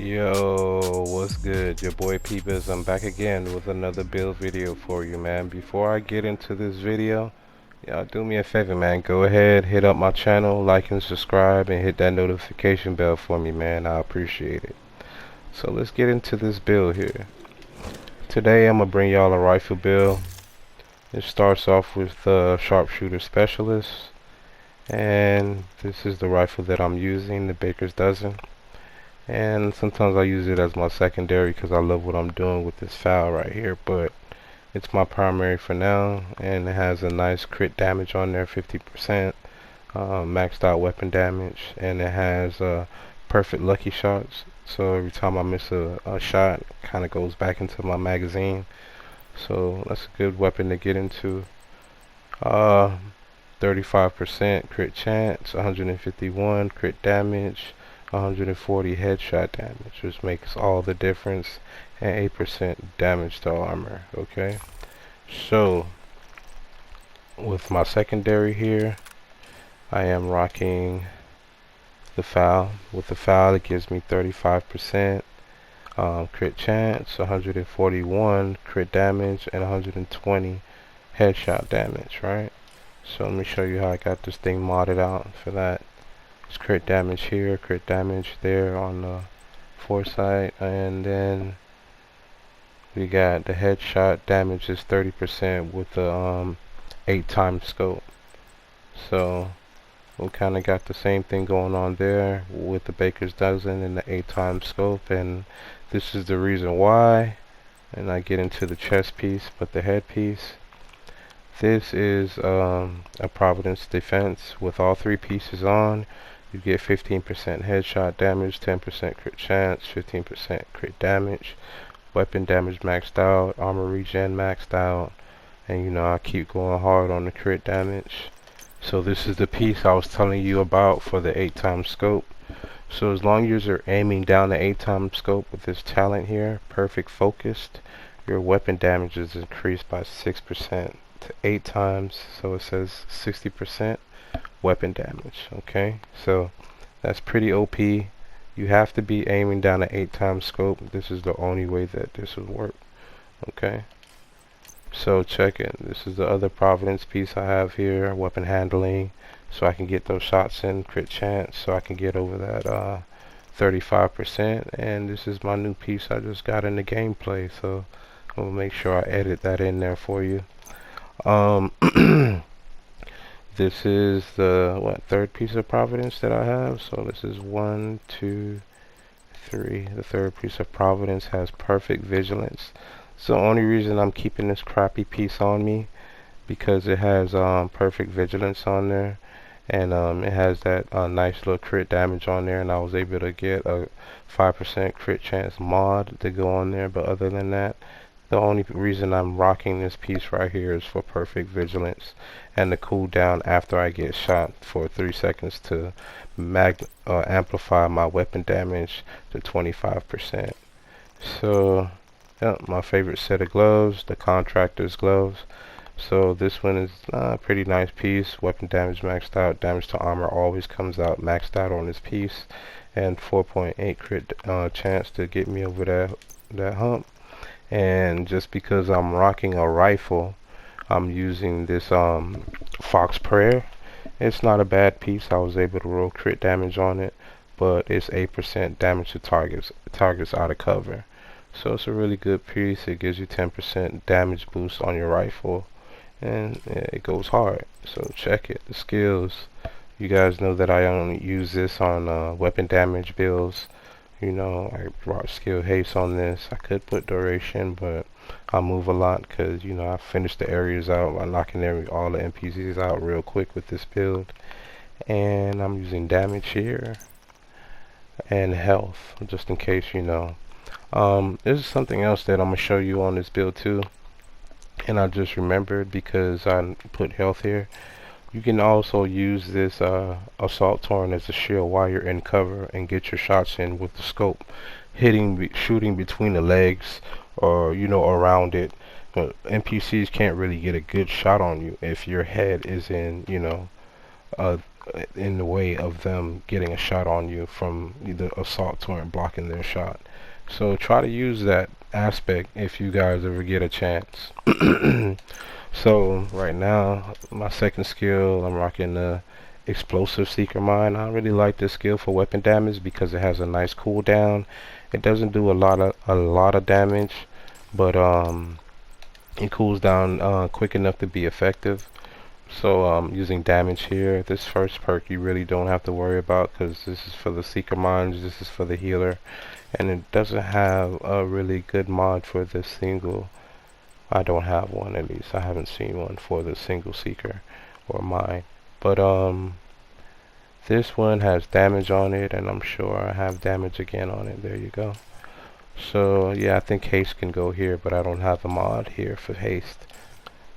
Yo, what's good? Your boy PBizzom. I'm back again with another build video for you, man. Before I get into this video, y'all do me a favor, man. Go ahead, hit up my channel, like and subscribe, and hit that notification bell for me, man. I appreciate it. So let's get into this build here. Today I'm gonna bring y'all a rifle build. It starts off with the sharpshooter specialist, and this is the rifle that I'm using, the Baker's Dozen. And sometimes I use it as my secondary because I love what I'm doing with this foul right here, but it's my primary for now, and it has a nice crit damage on there, 50%, maxed out weapon damage, and it has perfect lucky shots. So every time I miss a shot, it kind of goes back into my magazine. So that's a good weapon to get into. 35% crit chance, 151 crit damage, 140 headshot damage, which makes all the difference, and 8% damage to armor. Okay, so with my secondary here, I am rocking the foul. With the foul, it gives me 35% crit chance, 141 crit damage, and 120 headshot damage, right? So let me show you how I got this thing modded out for that. It's crit damage here, crit damage there on the foresight, and then we got the headshot damage is 30% with the 8x scope. So we kind of got the same thing going on there with the Baker's Dozen and the 8x scope, and this is the reason why. And I get into the chest piece, but the head piece. This is a Providence defense with all three pieces on. You get 15% headshot damage, 10% crit chance, 15% crit damage, weapon damage maxed out, armor regen maxed out, and you know I keep going hard on the crit damage. So this is the piece I was telling you about for the 8x scope. So as long as you're aiming down the 8x scope with this talent here, perfect focused, your weapon damage is increased by 6% to 8x, so it says 60% weapon damage. Okay, so that's pretty OP. You have to be aiming down an 8x scope. This is the only way that this would work. Okay, so check it. This is the other Providence piece I have here, weapon handling, so I can get those shots in, crit chance, so I can get over that 35%. And this is my new piece I just got in the gameplay, so I'm gonna make sure I edit that in there for you. This is the third piece of Providence that I have. So this is 1, 2, 3. The third piece of Providence has perfect vigilance. So the only reason I'm keeping this crappy piece on me because it has perfect vigilance on there, and it has that nice little crit damage on there, and I was able to get a 5% crit chance mod to go on there. But other than that, the only reason I'm rocking this piece right here is for perfect vigilance and the cooldown after I get shot for 3 seconds to amplify my weapon damage to 25%. So yeah, my favorite set of gloves, the contractor's gloves. So this one is a pretty nice piece. Weapon damage maxed out, damage to armor always comes out maxed out on this piece, and 4.8 crit chance to get me over that hump. And just because I'm rocking a rifle, I'm using this Fox Prayer. It's not a bad piece. I was able to roll crit damage on it, but it's 8% damage to targets out of cover. So it's a really good piece. It gives you 10% damage boost on your rifle, and it goes hard. So check it. The skills, you guys know that I only use this on weapon damage builds. You know, I brought skill haste on this. I could put duration, but I move a lot because, you know, I finished the areas out by knocking all the NPCs out real quick with this build. And I'm using damage here and health, just in case, you know. There's something else that I'm going to show you on this build too. And I just remembered because I put health here. You can also use this assault torn as a shield while you're in cover and get your shots in with the scope, shooting between the legs or, you know, around it. But NPCs can't really get a good shot on you if your head is in, you know, in the way of them getting a shot on you from the assaultor and blocking their shot. So try to use that aspect if you guys ever get a chance. So right now, my second skill, I'm rocking the explosive seeker mine. I really like this skill for weapon damage because it has a nice cooldown. It doesn't do a lot of damage, but it cools down quick enough to be effective. So using damage here, this first perk you really don't have to worry about because this is for the seeker mines, this is for the healer, and it doesn't have a really good mod for this single. I don't have one, at least I haven't seen one for the single seeker or mine. But this one has damage on it, and I'm sure I have damage again on it. There you go. So yeah, I think haste can go here, but I don't have a mod here for haste.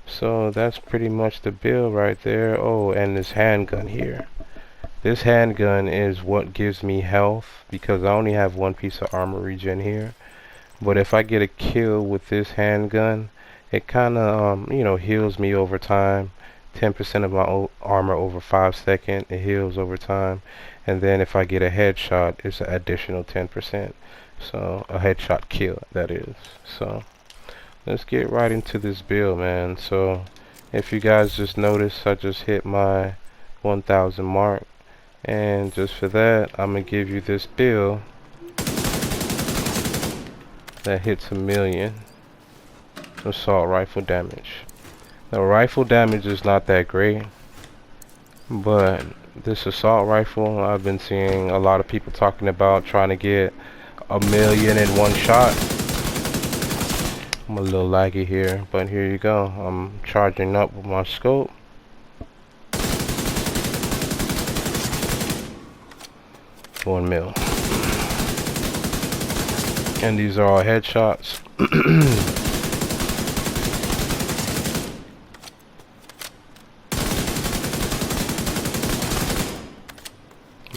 So that's pretty much the build right there. Oh, and this handgun here. This handgun is what gives me health because I only have one piece of armor regen here. But if I get a kill with this handgun, it kind of you know, heals me over time. 10% of my armor over 5 seconds. It heals over time. And then if I get a headshot, it's an additional 10%. So a headshot kill, that is. So let's get right into this build, man. So if you guys just noticed, I just hit my 1,000 mark, and just for that I'm gonna give you this build that hits 1,000,000 assault rifle damage. The rifle damage is not that great, but this assault rifle, I've been seeing a lot of people talking about trying to get 1,000,000 in one shot. I'm a little laggy here, but here you go. I'm charging up with my scope. $1 mil. And these are all headshots.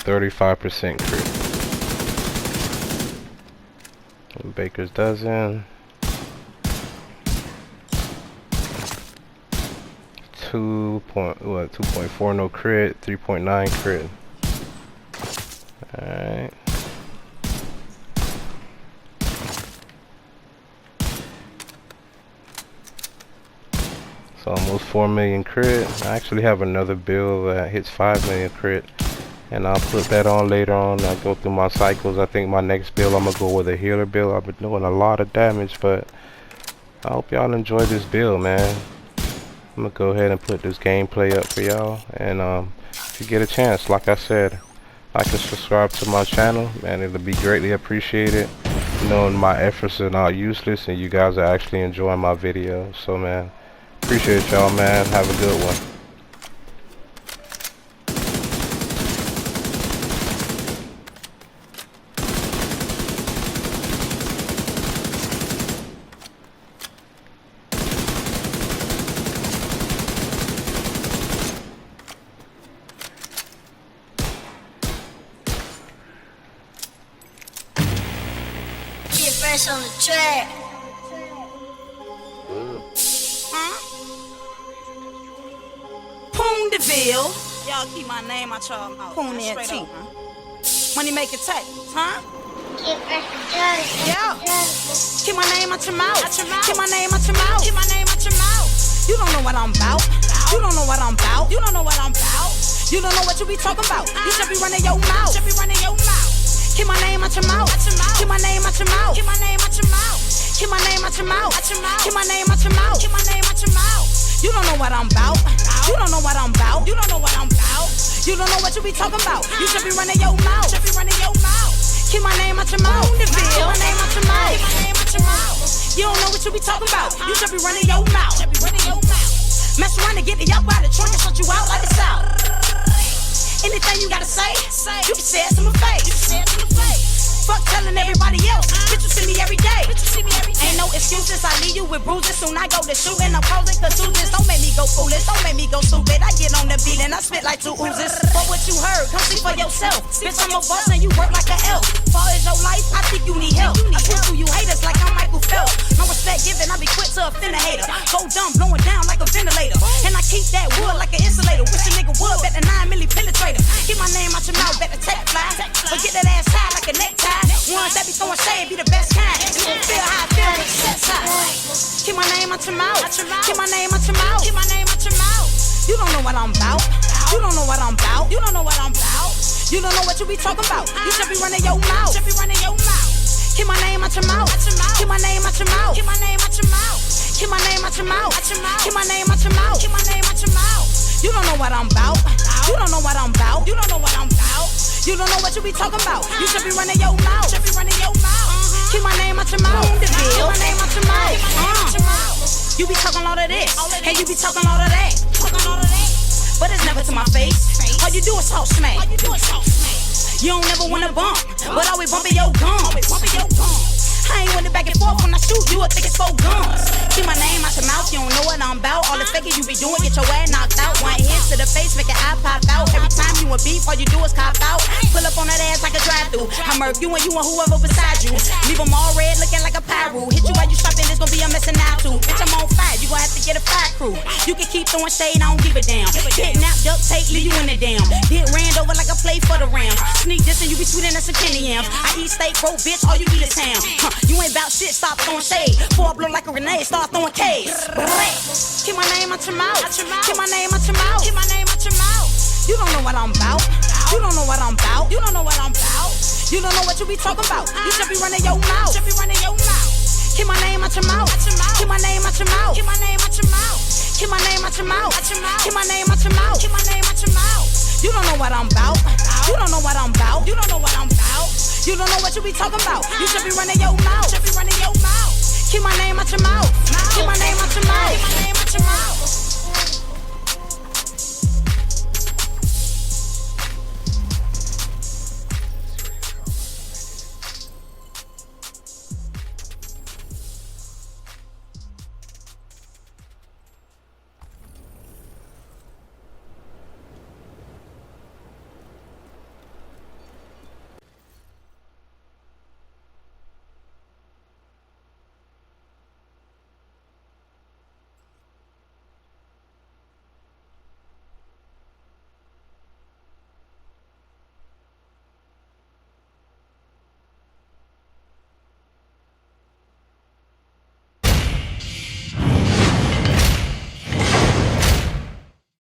35% crit. And Baker's dozen. 2.4 no crit, 3.9 crit. Alright. So almost 4 million crit. I actually have another build that hits 5 million crit, and I'll put that on later on. I go through my cycles. I think my next build I'm gonna go with a healer build. I've been doing a lot of damage, but I hope y'all enjoy this build, man. I'm gonna go ahead and put this gameplay up for y'all, and if you get a chance, like I said, like and subscribe to my channel, and it'll be greatly appreciated, knowing my efforts are not useless and you guys are actually enjoying my videos. So man, appreciate y'all, man. Have a good one. Fresh on the track. Poon DiVille. Y'all keep my name out y'all mouth. Poon and T. Money make it tight, huh? Yeah. Keep my name out your mouth. Keep my name out your mouth. Keep my name out your mouth. You don't know what I'm about. You don't know what I'm about. You don't know what I'm about. You don't know what you be talking about. You should be running your mouth. Should be running your mouth. Keep my name out your mouth. Keep my name out your mouth. Keep my name out your mouth. Keep my name out your mouth. Keep my name out your mouth. Keep my name out your mouth. You don't know what I'm about. You don't know what I'm about. You don't know what I'm about. You don't know what you be talking about. You should be running your mouth. Should be running your mouth. Keep my name out your mouth. Keep my name out your mouth. Keep my name out your mouth. You don't know what you be talking about. You should be running your mouth. Should be running your mouth. Mess around and get the up out of the trunk and shut you out like the South. Anything you gotta say, you can say it to my face. You can say it to my face. Fuck telling everybody else, bitch, you see me every day. Ain't no excuses, I leave you with bruises. Soon I go to shooting, I'm causing contusions. Don't make me go foolish, don't make me go stupid. I get on the beat and I spit like 2 oozes. For what you heard, come see for yourself. Bitch, I'm a boss and you work like an elf. Far as your life, I think you need help. I swim through you haters like I'm Michael Phelps. No respect given, I be quick to offend a hater. Go dumb, blowing down like a ventilator. And I keep that wood like an insulator. Wish a nigga would, bet the 9 milli penetrator. out your mouth. Keep my name out your mouth. Keep my name out your mouth. You don't know what I'm about. You don't know what I'm about. You don't know what I'm about. You don't know what you be talking about. You should be running your mouth. Should be running your mouth. Keep my name out your mouth. Keep my name out your mouth. Keep my name out your mouth. Keep my name out your mouth. Keep my name out your mouth. Keep my name out your mouth. You don't know what I'm about. You don't know what I'm about. You don't know what I'm about. You don't know what you be talking about. You should be running your mouth. Should be running your mouth. Keep my name out your mouth. DiVille. Keep my name out your mouth. You be talking all of this, and you be talking all of that. But it's never to my face. All you do is talk smack. You don't never wanna bump, but always bumping your gums. I ain't winning back and forth when I shoot, you would think it's 4 guns. Keep my name out your mouth, you don't know what I'm about. All the faking you be doing, get your ass knocked out. One hit to the face, make your eye pop out. Every time you in beef, all you do is cop out. Pull up on that ass like a drive-thru. I murk you and whoever beside you. Leave them all red, looking like a pyro. Hit you while you shopping, there's gonna be a missing out too. Bitch, I'm on fire, you gon' have to get a fire crew. You can keep throwing shade, I don't give a damn. Kidnap, duct tape, leave you in the damn. Get ran over like a play for the Rams. Sneak this and you be sweetin' as some Kenny yams. I eat steak, bro, bitch, all you eat is ham. You ain't about shit, stop throwing shade. Before I blow like a grenade, start throwing K's. Keep my name out your mouth. Keep my name out your mouth. Keep my name out your mouth. You don't know what I'm about. You don't know what I'm about. You don't know what I'm about. You don't know what you be talking about. You should be running your mouth. Should be running your mouth. Keep my name out your mouth. Keep my name out your mouth. Keep my name out your mouth. Keep my name out your mouth. Keep my name out your mouth. Keep my name out your mouth. You don't know what I'm about. You don't know what I'm about. You don't know what I'm about. You don't know what you be talking about. You should be running your mouth. Should be running your mouth. Keep my name out your mouth. Keep my name out your mouth. Keep my name out your mouth.